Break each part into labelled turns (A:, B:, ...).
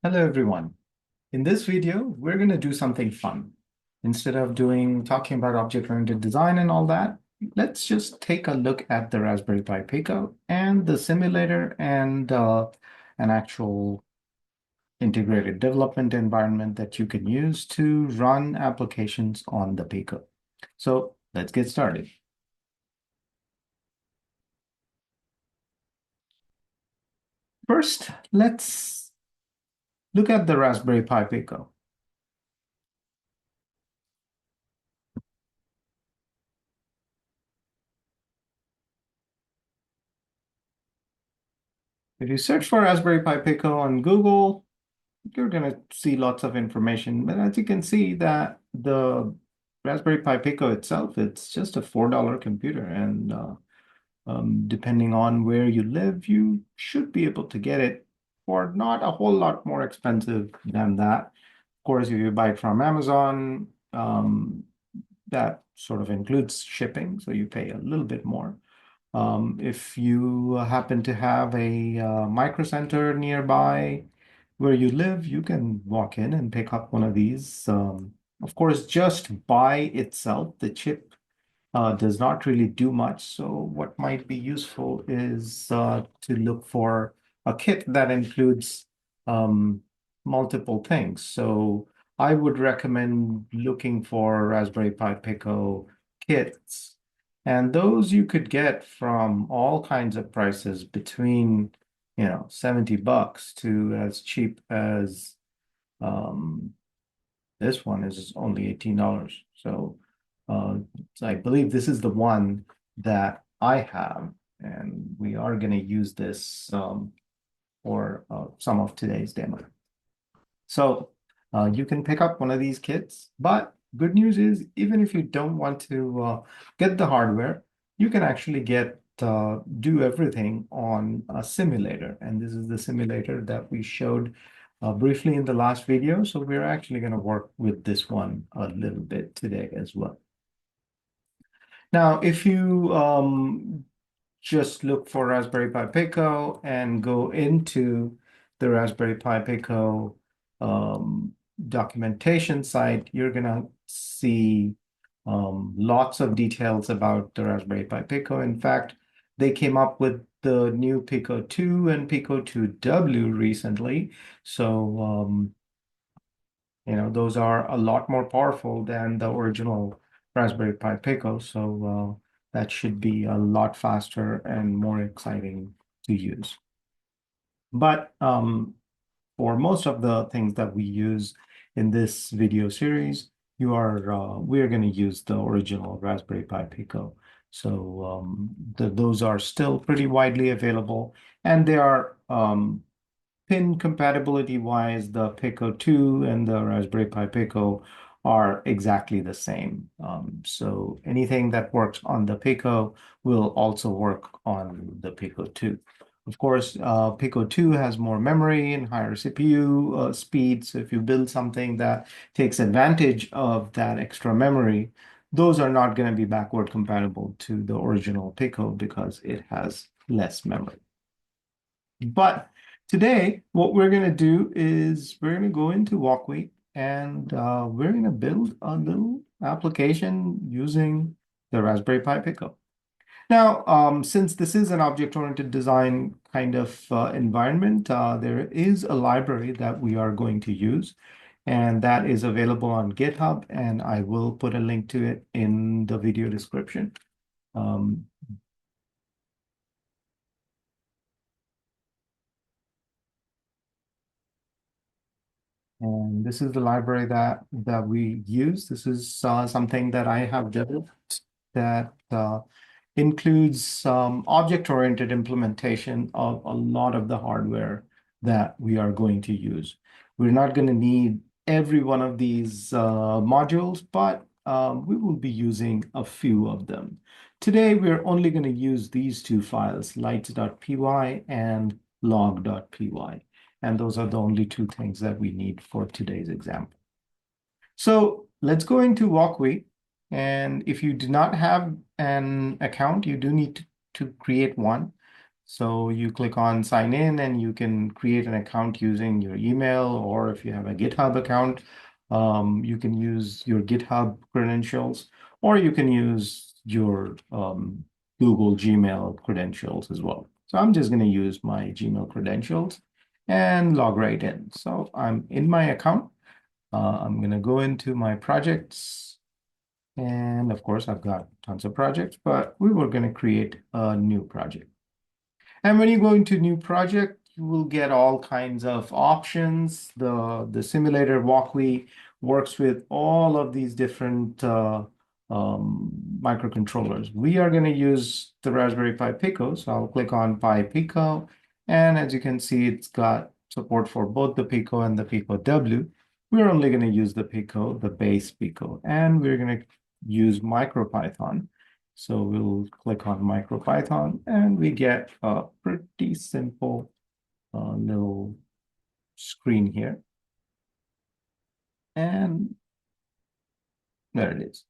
A: Hello everyone. In this video, we're going to do something fun. Instead of talking about object-oriented design and all that, let's just take a look at the Raspberry Pi Pico and the simulator and an actual integrated development environment that you can use to run applications on the Pico. So let's get started. First, let's look at the Raspberry Pi Pico. If you search for Raspberry Pi Pico on Google, you're going to see lots of information. But as you can see that the Raspberry Pi Pico itself, it's just a $4 computer. And depending on where you live, you should be able to get it for not a whole lot more expensive than that. Of course, if you buy it from Amazon, that sort of includes shipping, so you pay a little bit more. If you happen to have a micro center nearby where you live, you can walk in and pick up one of these. Of course, just by itself, the chip does not really do much. So what might be useful is to look for a kit that includes um, multiple things. So I would recommend looking for Raspberry Pi Pico kits. And those you could get from all kinds of prices between, 70 bucks to as cheap as um, this one is only $18. So I believe this is the one that I have, and we are going to use this for some of today's demo. So you can pick up one of these kits, but good news is even if you don't want to get the hardware, you can actually do everything on a simulator. And this is the simulator that we showed briefly in the last video. So we're actually going to work with this one a little bit today as well. Now, if you just look for Raspberry Pi Pico and go into the Raspberry Pi Pico documentation site, you're going to see lots of details about the Raspberry Pi Pico. In fact, they came up with the new Pico 2 and Pico 2W recently. So, those are a lot more powerful than the original Raspberry Pi Pico. So that should be a lot faster and more exciting to use. But for most of the things that we use in this video series, we're going to use the original Raspberry Pi Pico. So those are still pretty widely available, and they are pin compatibility wise, the Pico 2 and the Raspberry Pi Pico are exactly the same. So anything that works on the Pico will also work on the Pico 2. Of course, Pico 2 has more memory and higher CPU speed. So if you build something that takes advantage of that extra memory, those are not going to be backward compatible to the original Pico because it has less memory. But today, what we're going to do is we're going to go into WokWi and we're going to build a little application using the Raspberry Pi Pico. Now, since this is an object-oriented design kind of environment, there is a library that we are going to use, and that is available on GitHub, and I will put a link to it in the video description. And this is the library that we use. This is something that I have developed that includes some object-oriented implementation of a lot of the hardware that we are going to use. We're not going to need every one of these modules, but we will be using a few of them. Today, we're only going to use these two files, lights.py and log.py. And those are the only two things that we need for today's example. So let's go into WokWi. And if you do not have an account, you do need to create one. So you click on sign in and you can create an account using your email, or if you have a GitHub account, you can use your GitHub credentials, or you can use your Google Gmail credentials as well. So I'm just going to use my Gmail credentials and log right in. So I'm in my account. I'm going to go into my projects. And of course, I've got tons of projects, but we were going to create a new project. And when you go into new project, you will get all kinds of options. The simulator WokWi works with all of these different microcontrollers. We are going to use the Raspberry Pi Pico, so I'll click on Pi Pico, and as you can see, it's got support for both the Pico and the Pico W. We're only going to use the Pico, the base Pico, and we're going to use MicroPython. So we'll click on MicroPython and we get a pretty simple little screen here. And there it is.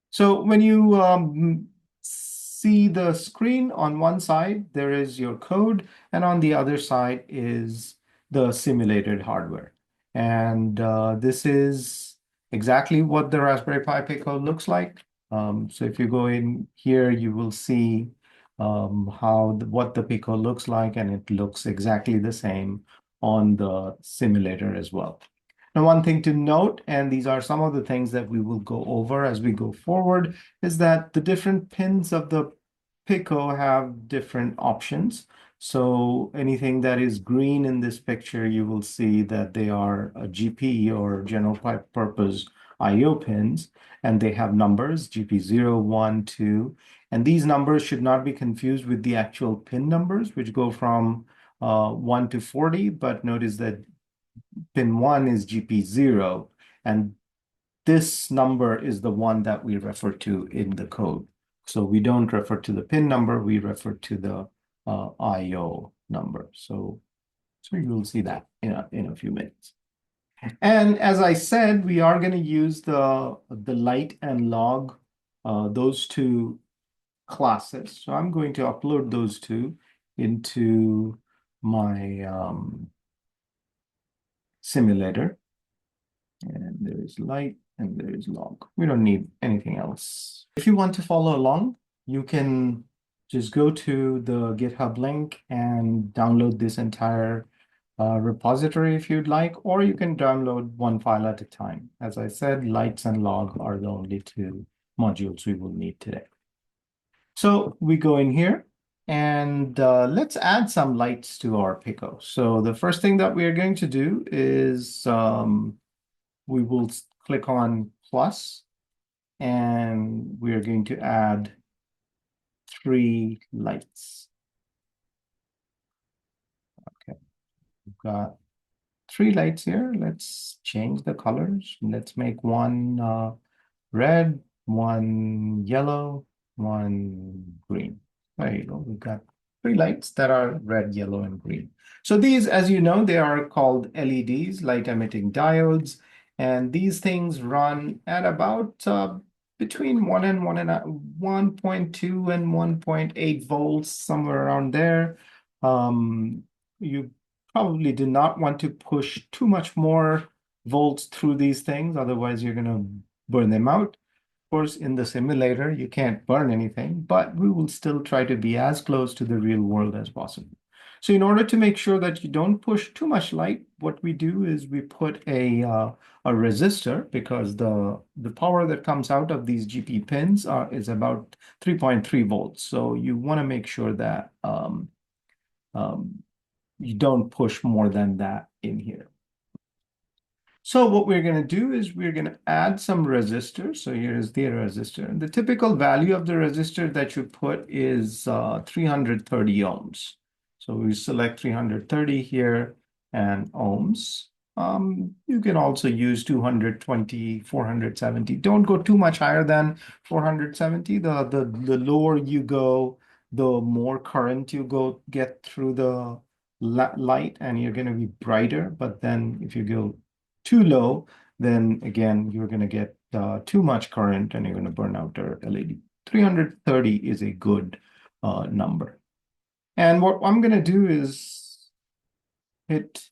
A: So when you see the screen, on one side, there is your code, and on the other side is the simulated hardware. And this is exactly what the Raspberry Pi Pico looks like. So if you go in here, you will see what the Pico looks like, and it looks exactly the same on the simulator as well. Now, one thing to note, and these are some of the things that we will go over as we go forward, is that the different pins of the Pico have different options. So anything that is green in this picture, you will see that they are a GP or general purpose IO pins, and they have numbers, GP0, 1, 2. And these numbers should not be confused with the actual pin numbers, which go from 1 to 40, but notice that pin 1 is GP0, and this number is the one that we refer to in the code. So we don't refer to the pin number, we refer to the IO number. So you'll see that in a few minutes. And as I said, we are going to use the light and log, those two classes. So I'm going to upload those two into my simulator. And there is light and there is log. We don't need anything else. If you want to follow along, you can just go to the GitHub link and download this entire repository if you'd like, or you can download one file at a time. As I said, lights and log are the only two modules we will need today. So we go in here and let's add some lights to our Pico. So the first thing that we are going to do is we will click on plus, and we are going to add 3 lights. Okay, we've got 3 lights here. Let's change the colors. Let's make one red, one yellow, one green. There you go. We've got 3 lights that are red, yellow, and green. So these, as you know, they are called LEDs, light emitting diodes. And these things run at about between 1.2 and 1.8 volts, somewhere around there. You probably do not want to push too much more volts through these things, otherwise you're going to burn them out. Of course, in the simulator, you can't burn anything, but we will still try to be as close to the real world as possible. So in order to make sure that you don't push too much light, what we do is we put a resistor, because the power that comes out of these GP pins is about 3.3 volts. So you want to make sure that you don't push more than that in here. So what we're going to do is we're going to add some resistors. So here is the resistor. And the typical value of the resistor that you put is 330 ohms. So we select 330 here and ohms. You can also use 220, 470. Don't go too much higher than 470. The lower you go, the more current you get through the light, and you're going to be brighter. But then if you go too low, then again, you're going to get too much current and you're going to burn out your LED. 330 is a good number. And what I'm going to do is hit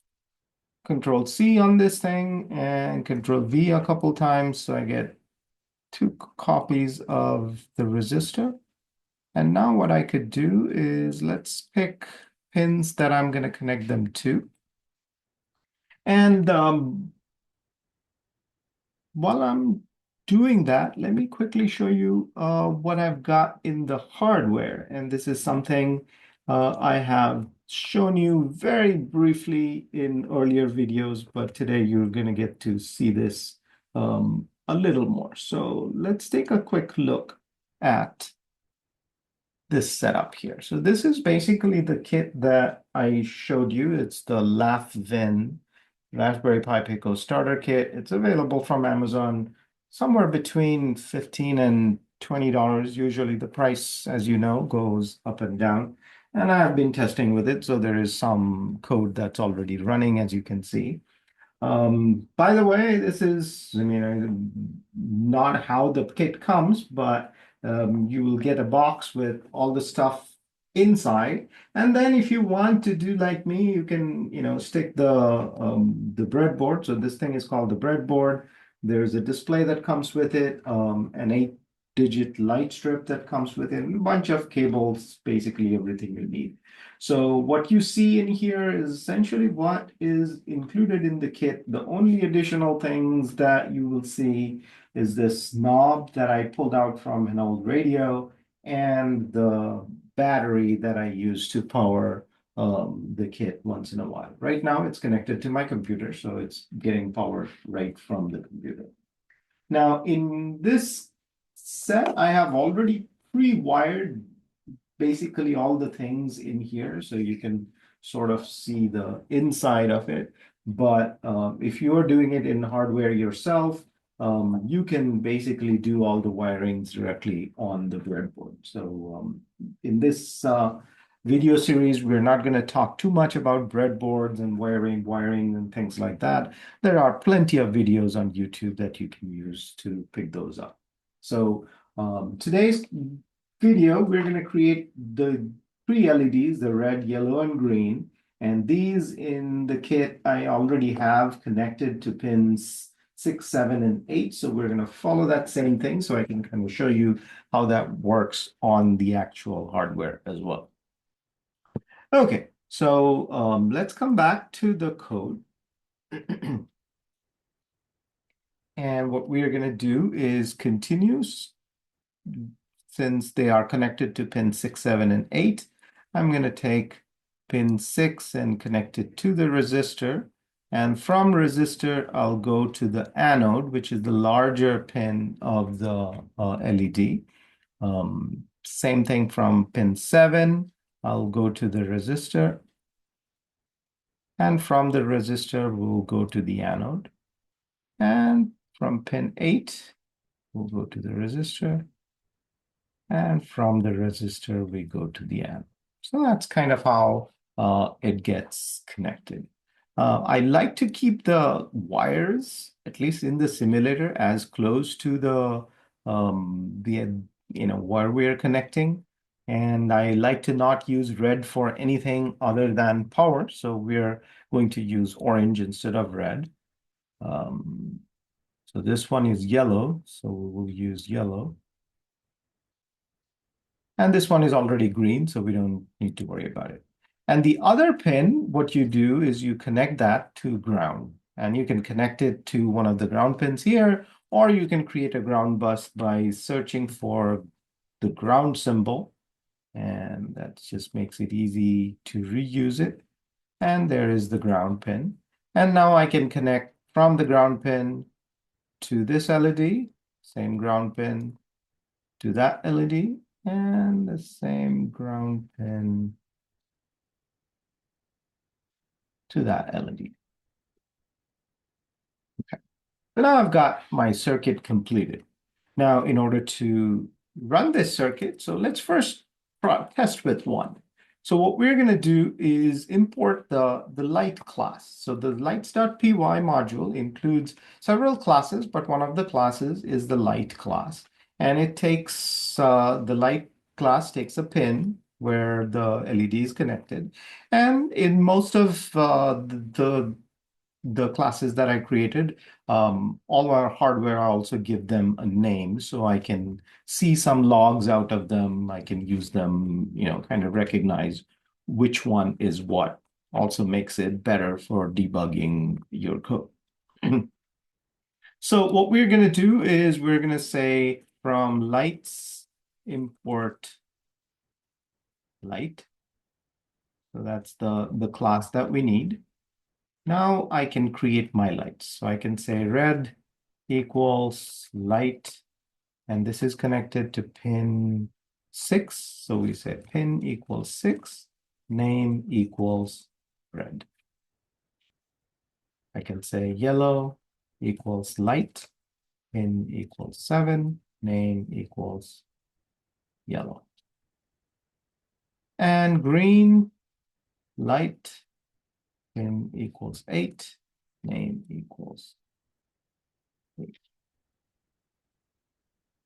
A: Control C on this thing and Control V a couple times so I get two copies of the resistor. And now what I could do is let's pick pins that I'm going to connect them to. And while I'm doing that, let me quickly show you what I've got in the hardware. And this is something I have shown you very briefly in earlier videos, but today you're going to get to see this a little more. So let's take a quick look at this setup here. So this is basically the kit that I showed you. It's the LAF-VIN Raspberry Pi Pico starter kit. It's available from Amazon somewhere between $15 and $20. Usually the price, as you know, goes up and down. And I've been testing with it, so there is some code that's already running, as you can see. By the way, this is, not how the kit comes, but you will get a box with all the stuff inside. And then if you want to do like me, you can, stick the breadboard. So this thing is called the breadboard. There's a display that comes with it, an 8-digit light strip that comes with it, and a bunch of cables, basically everything you need. So what you see in here is essentially what is included in the kit. The only additional things that you will see is this knob that I pulled out from an old radio and the battery that I use to power the kit once in a while. Right now it's connected to my computer, so it's getting power right from the computer. Now in this set, I have already pre-wired basically all the things in here, so you can sort of see the inside of it. But if you are doing it in hardware yourself, you can basically do all the wirings directly on the breadboard. So in this video series, we're not going to talk too much about breadboards and wiring and things like that. There are plenty of videos on YouTube that you can use to pick those up. So today's video, we're going to create the three LEDs, the red, yellow, and green. And these in the kit, I already have connected to pins 6, 7, and 8. So we're going to follow that same thing so I can kind of show you how that works on the actual hardware as well. Okay, so let's come back to the code. And what we are going to do is continue. Since they are connected to pin 6, 7, and 8, I'm going to take pin 6 and connect it to the resistor. And from resistor, I'll go to the anode, which is the larger pin of the LED. Same thing from pin 7, I'll go to the resistor. And from the resistor, we'll go to the anode. And from pin 8, we'll go to the resistor. And from the resistor, we go to the anode. So that's kind of how it gets connected. I like to keep the wires, at least in the simulator, as close to the where we're connecting. And I like to not use red for anything other than power. So we're going to use orange instead of red. So this one is yellow, so we will use yellow. And this one is already green, so we don't need to worry about it. And the other pin, what you do is you connect that to ground. And you can connect it to one of the ground pins here, or you can create a ground bus by searching for the ground symbol. And that just makes it easy to reuse it. And there is the ground pin. And now I can connect from the ground pin to this LED, same ground pin to that LED, and the same ground pin to that LED. Okay, so now I've got my circuit completed. Now, in order to run this circuit, so let's first test with one. So what we're going to do is import the light class. So the lights.py module includes several classes, but one of the classes is the light class. And it takes, the light class takes a pin where the LED is connected. And in most of the classes that I created, all our hardware, I also give them a name so I can see some logs out of them. I can use them, kind of recognize which one is what. Also makes it better for debugging your code. So what we're going to do is we're going to say from lights import light. So that's the class that we need. Now I can create my lights. So I can say red equals light, and this is connected to pin 6. So we say pin equals 6, name equals red. I can say yellow equals light, pin equals 7, name equals yellow. And green, light, pin equals 8, name equals 8.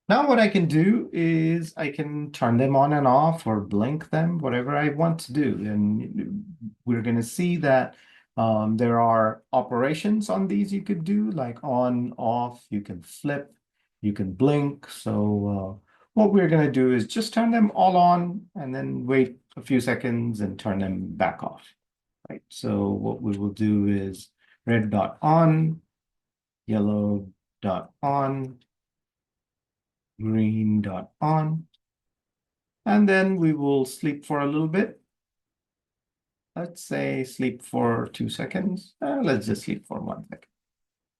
A: Now what I can do is I can turn them on and off or blink them, whatever I want to do. And we're going to see that there are operations on these you could do, like on, off, you can flip, you can blink. So what we're going to do is just turn them all on and then wait a few seconds and turn them back off. Right. So what we will do is red dot on, yellow dot on, green dot on, and then we will sleep for a little bit. Let's say sleep for 2 seconds. Let's just sleep for 1 second,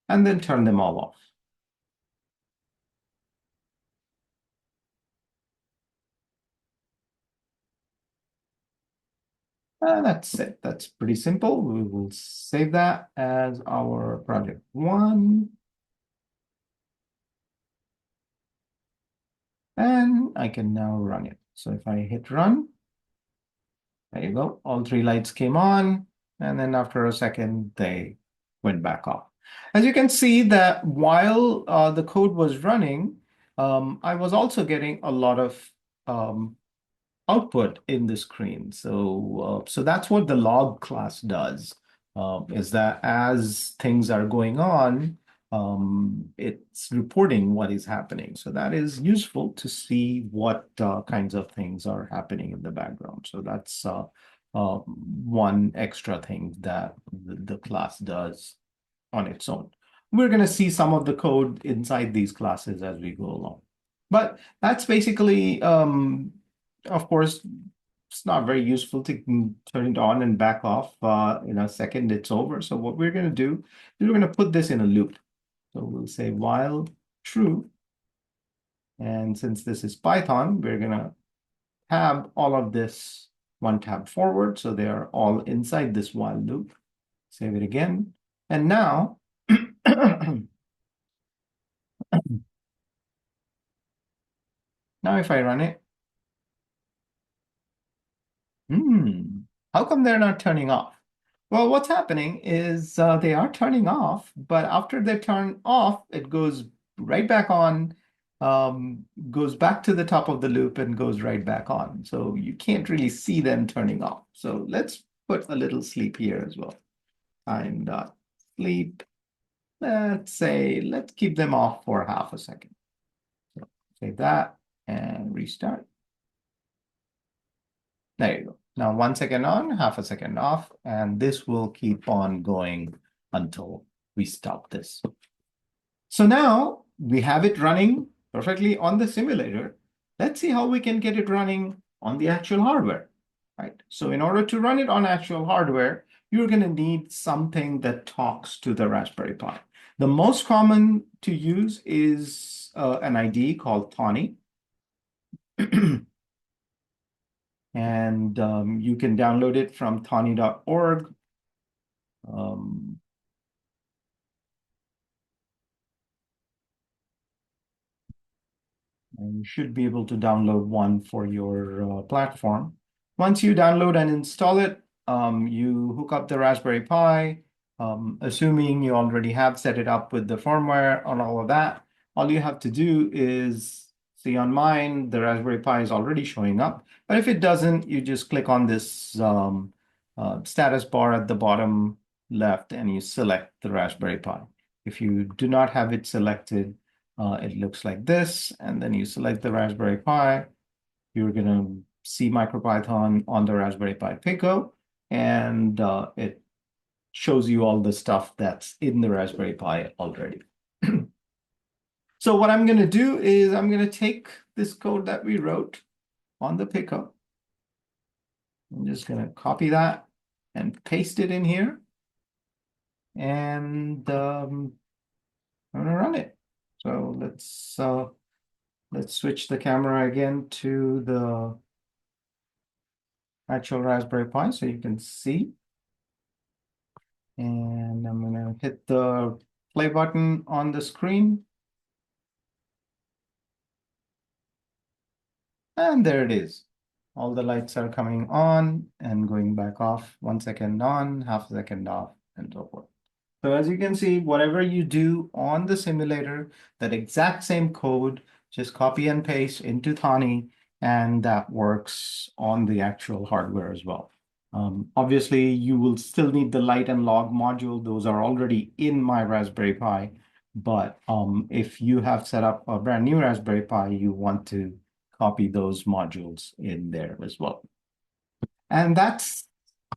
A: and then turn them all off. That's it. That's pretty simple. We will save that as our project 1. And I can now run it. So if I hit run, there you go. All 3 lights came on, and then after a second, they went back off. As you can see that while the code was running, I was also getting a lot of output in the screen. So that's what the log class does, is that as things are going on, it's reporting what is happening. So that is useful to see what kinds of things are happening in the background. So that's one extra thing that the class does on its own. We're going to see some of the code inside these classes as we go along. But that's basically, of course, it's not very useful to turn it on and back off in a second it's over. So what we're going to do is we're going to put this in a loop. So we'll say while true. And since this is Python, we're going to tab all of this 1 tab forward. So they are all inside this while loop. Save it again. And now, now if I run it, how come they're not turning off? Well, what's happening is they are turning off, but after they turn off, it goes right back on, goes back to the top of the loop and goes right back on. So you can't really see them turning off. So let's put a little sleep here as well. Time dot sleep. Let's keep them off for half a second. So save that and restart. There you go. Now 1 second on, half a second off, and this will keep on going until we stop this. So now we have it running perfectly on the simulator. Let's see how we can get it running on the actual hardware, right? So in order to run it on actual hardware, you're going to need something that talks to the Raspberry Pi. The most common to use is an IDE called Tawny. And you can download it from tawny.org. And you should be able to download one for your platform. Once you download and install it, you hook up the Raspberry Pi, assuming you already have set it up with the firmware and all of that. All you have to do is See, on mine, the Raspberry Pi is already showing up. But if it doesn't, you just click on this status bar at the bottom left and you select the Raspberry Pi. If you do not have it selected, it looks like this. And then you select the Raspberry Pi. You're going to see MicroPython on the Raspberry Pi Pico. And it shows you all the stuff that's in the Raspberry Pi already. So what I'm going to do is I'm going to take this code that we wrote on the Pico. I'm just going to copy that and paste it in here. And I'm going to run it. So let's switch the camera again to the actual Raspberry Pi so you can see. And I'm going to hit the play button on the screen. And there it is. All the lights are coming on and going back off. 1 second on, half a second off, and so forth. So as you can see, whatever you do on the simulator, that exact same code, just copy and paste into Thani, and that works on the actual hardware as well. Obviously, you will still need the light and log module. Those are already in my Raspberry Pi. But if you have set up a brand new Raspberry Pi, you want to copy those modules in there as well. And that's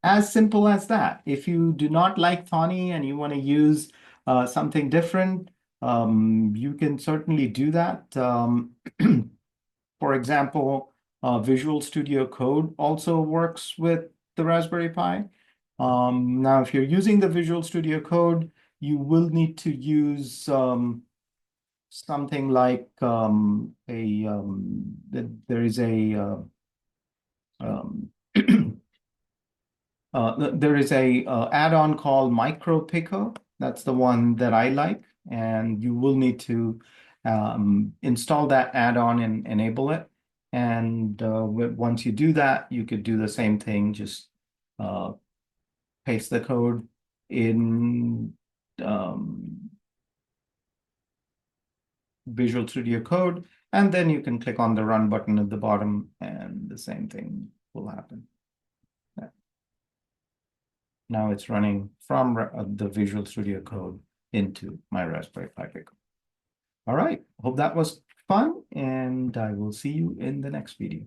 A: as simple as that. If you do not like Thani and you want to use something different, you can certainly do that. For example, Visual Studio Code also works with the Raspberry Pi. Now, if you're using the Visual Studio Code, you will need to use something like there is a there is a add-on called MicroPython. That's the one that I like, and you will need to install that add-on and enable it. And once you do that, you could do the same thing. Just paste the code in Visual Studio Code, and then you can click on the run button at the bottom, and the same thing will happen. Now it's running from the Visual Studio Code into my Raspberry Pi Pico. All right, hope that was fun, and I will see you in the next video.